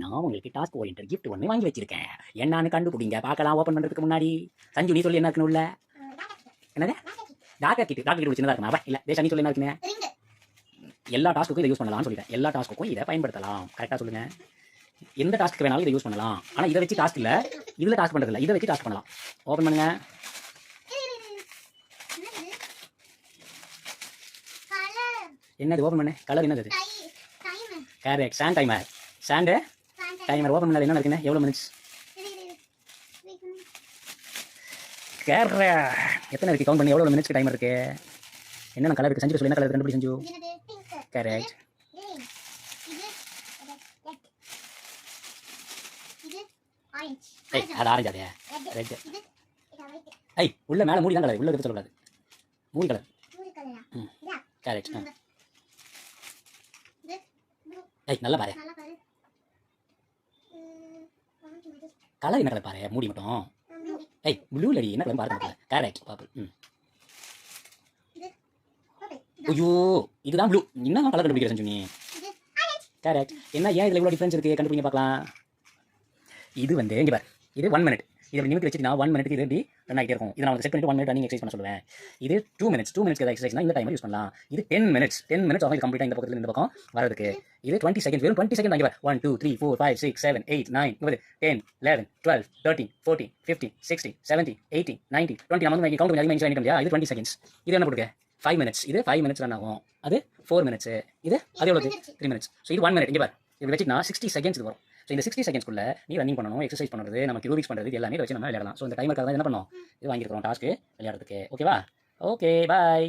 நான் உங்களுக்கு task oriented gift ஒன்று வாங்கி வச்சிருக்கேன். என்னன்னு கண்டுபிடிங்க பார்க்கலாம். ஓப்பன் பண்ணுறதுக்கு முன்னாடி சஞ்சு நீ சொல்லி என்ன இருக்குன்னு உள்ள? என்னது? டாக்டர் கிட்ட சின்னதாக இருக்குமா? இல்லை தேசா நீ சொல்லி என்ன இருக்குங்க? எல்லா டாஸ்க்குக்கும் இதை யூஸ் பண்ணலாம்னு சொல்லிட்டேன். எல்லா டாஸ்க்குக்கும் இதை பயன்படுத்தலாம். கரெக்டாக சொல்லுங்கள். எந்த டாஸ்க்கு வேணாலும் இதை யூஸ் பண்ணலாம். ஆனால் இதை வச்சு டாஸ்க் இல்லை, இதில் டாஸ்க் பண்ணுறதில்ல, இதை வச்சு டாஸ்க் பண்ணலாம். ஓப்பன் பண்ணுங்க. என்னது ஓப்பன் பண்ணு? கலர் என்னது? Correct, sand timer. Sand timer open பண்ணால் என்ன இருக்குங்க? எவ்வளோ மினிட்ஸ்? எத்தனை இருக்குது? கவுண்ட் பண்ணி எவ்வளோ மினிட்ஸ்க்கு டைமர் இருக்குது? என்னென்ன கலர் இருக்குது? சஞ்சு சொல்லி என்ன கலர் கண்டுபிடி சஞ்சு. கரெக்ட். அது ஆரஞ்சு. அதே ரெட். உள்ள மேலே மூடி தான் கலர், உள்ள எடுத்து சொல்லக்கூடாது. மூடி கலர். கரெக்ட். நல்லா பாரு. கலர் என்ன கலர் பாரு, மூடி மட்டும். ப்ளூ லடி என்ன கலர் பாருங்க. கரெக்ட். பாப்பு. ஐயோ இதுதான் ப்ளூ. என்ன கலர் கண்டுபிடிக்கிற சஞ்சு நீ? கரெக்ட். என்ன ஏன் இதில் இவ்வளோ டிஃப்ரென்ஸ் இருக்குது? கண்டுபிடிங்க பார்க்கலாம். இது வந்து இங்கே பாரு, இது 1 மினிட். இதை நிமித்தி வச்சுட்டு நான் 1 மினிட்க்கு இது எப்படி ரன் ஆகிட்டே இருக்கும். இதை நான் செட் பண்ணிட்டு 1 மினிட் ரன்னிங் எக்ஸசைஸ் பண்ண சொல்லுவேன். இது 2 மினிட்ஸ். 2 மினிட்ஸ்க்கு எக்ஸசைஸ்னா இந்த டைமர் யூஸ் பண்ணலாம். இது 10 மினிட்ஸ். 10 மினிட்ஸ் ஆகும் இது கம்ப்ளீட்டாக இந்த பக்கத்தில் இந்த பக்கம் வரதுக்கு. இது 20 செகண்ட். வெறும் 20 செகண்ட். இங்கே பாரு 1 2 3 4 5 6 7 8 9 10 11 12 13 14 15 16 17 18 19 20. நம்ம வந்து கவுண்ட் பண்ணி அதிகமாக பண்ணிட்டோம் இல்லையா? இது 20 செகண்ட்ஸ். இது என்ன போட்டுக்க? 5 மினிட்ஸ். இது 5 மினிட்ஸ் ரன் ஆகும். அது 4 மினிட்ஸ். இது அது எவ்வளோ? 3 மினிட்ஸ். ஸோ இது 1 மினிட். இங்கே பாரு, இது வச்சுனா 60 செகண்ட்ஸ் இது வரும். ஸோ இந்த 60 செகண்ட்ஸ்க்குள்ள நீ ரன்னிங் பண்ணணும், எக்ஸசைஸ் பண்ணுறது, நமக்கு ரூபிக்ஸ் பண்ணுறது எல்லாமே வச்சு நம்ம விளையாடலாம். ஸோ இந்த டைமருக்காக தான் என்ன பண்ணோம், இது வாங்கியிருக்கிறோம் டாஸ்க்கு விளையாடுறதுக்கு. ஓகேவா? Okay bye.